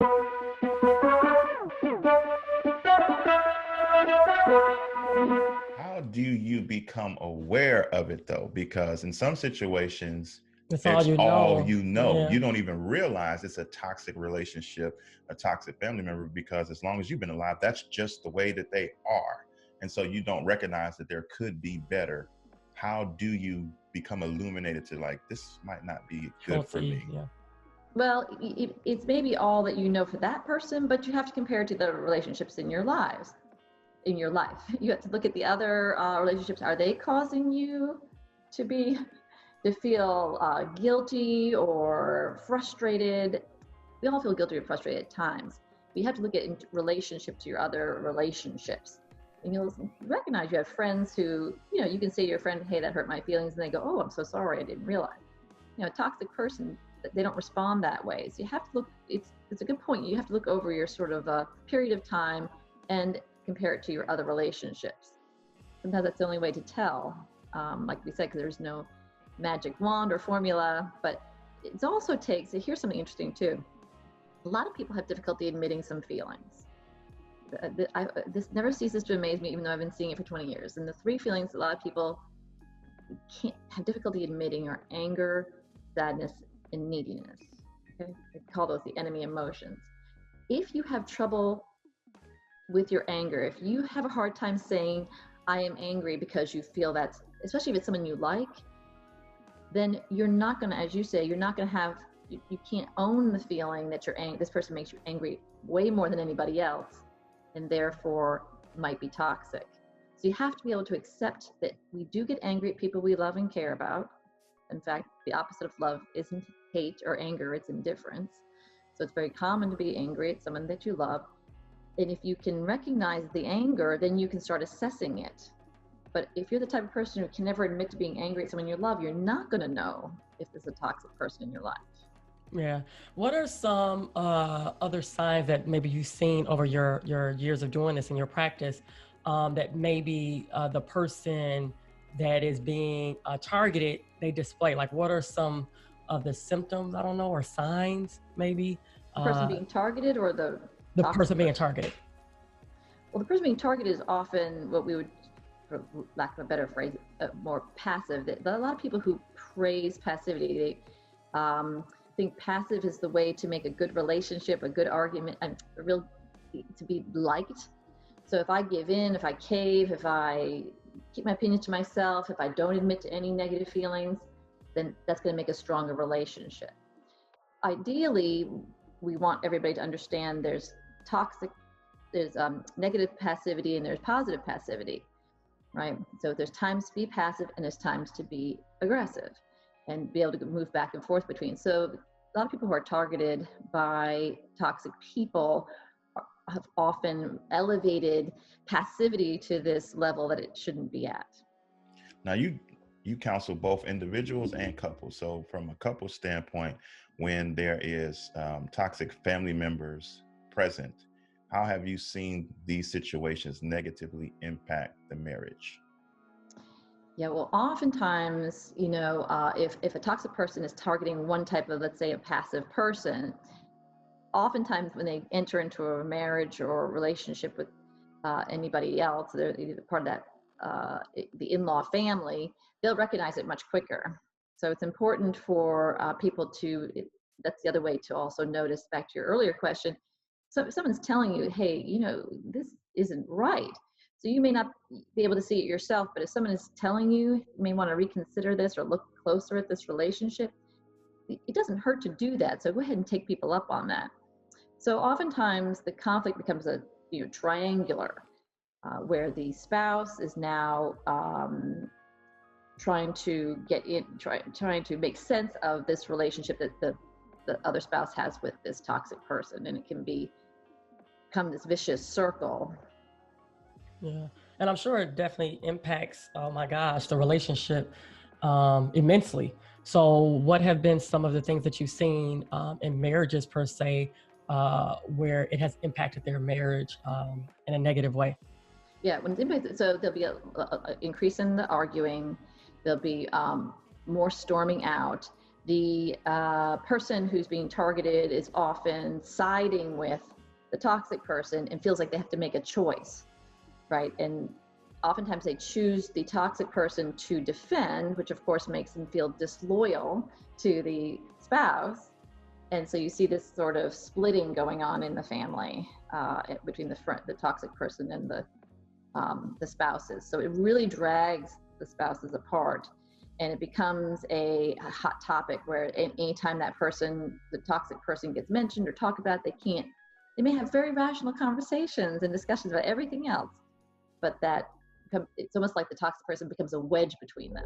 How do you become aware of it though? Because in some situations, It's all it's you all know. you know. Yeah. You don't even realize it's a toxic relationship, a toxic family member, because as long as you've been alive, that's just the way that they are. And so you don't recognize that there could be better. How do you become illuminated to like, this might not be good for Healthy. me? Yeah. Well, it's maybe all that you know for that person, but you have to compare it to the relationships in your lives. In your life, you have to look at the other relationships. Are they causing you to be to feel guilty or frustrated? We all feel guilty or frustrated at times. But you have to look at in relationship to your other relationships. And you'll recognize you have friends who, you can say to your friend, hey, that hurt my feelings. And they go, oh, I'm so sorry, I didn't realize. A toxic person, they don't respond that way. So you have to look, it's a good point. You have to look over your sort of period of time and compare it to your other relationships. Sometimes that's the only way to tell. Like we said, because there's no magic wand or formula, but it also takes, here's something interesting too. A lot of people have difficulty admitting some feelings. This never ceases to amaze me, even though I've been seeing it for 20 years. And the three feelings a lot of people can't have difficulty admitting are anger, sadness, and neediness. Okay? I call those the enemy emotions. If you have trouble with your anger, if you have a hard time saying, I am angry because you feel that, especially if it's someone you like, then you're not going to, as you say, you're not going to have, you can't own the feeling that this person makes you angry way more than anybody else, and therefore might be toxic. So you have to be able to accept that we do get angry at people we love and care about. In fact, the opposite of love isn't hate or anger, it's indifference. So it's very common to be angry at someone that you love. And if you can recognize the anger, then you can start assessing it. But if you're the type of person who can never admit to being angry at someone you love, you're not going to know if there's a toxic person in your life. Yeah. What are some other signs that maybe you've seen over your years of doing this in your practice that maybe the person that is being targeted, they display? Like, what are some of the symptoms, I don't know, or signs maybe? The person being targeted or the person being targeted? Well, the person being targeted is often what we would, for lack of a better phrase, more passive. A lot of people who praise passivity, they think passive is the way to make a good relationship, a good argument, and to be liked. So if I give in, if I cave, if I keep my opinions to myself, if I don't admit to any negative feelings, then that's going to make a stronger relationship. Ideally, we want everybody to understand there's negative passivity and there's positive passivity, right? So there's times to be passive and there's times to be aggressive and be able to move back and forth between. So a lot of people who are targeted by toxic people have often elevated passivity to this level that it shouldn't be at. Now you counsel both individuals and couples. So from a couple standpoint, when there is toxic family members present, how have you seen these situations negatively impact the marriage? Yeah, well, oftentimes, if a toxic person is targeting one type of, let's say, a passive person, oftentimes when they enter into a marriage or a relationship with anybody else, they're either part of that, the in-law family, they'll recognize it much quicker. So it's important for people that's the other way to also notice, back to your earlier question. So if someone's telling you, hey, this isn't right. So you may not be able to see it yourself, but if someone is telling you, you may want to reconsider this or look closer at this relationship. It doesn't hurt to do that. So go ahead and take people up on that. So oftentimes the conflict becomes a triangular, where the spouse is now trying to trying to make sense of this relationship that the other spouse has with this toxic person, and it can become this vicious circle. Yeah, and I'm sure it definitely impacts, oh my gosh, the relationship immensely. So what have been some of the things that you've seen in marriages per se, where it has impacted their marriage in a negative way? Yeah, when it's impacted, so there'll be an increase in the arguing, there'll be more storming out, The person who's being targeted is often siding with the toxic person and feels like they have to make a choice, right? And oftentimes they choose the toxic person to defend, which of course makes them feel disloyal to the spouse. And so you see this sort of splitting going on in the family between the toxic person and the spouses. So it really drags the spouses apart, and it becomes a hot topic where anytime that person, the toxic person, gets mentioned or talked about, they may have very rational conversations and discussions about everything else, but it's almost like the toxic person becomes a wedge between them.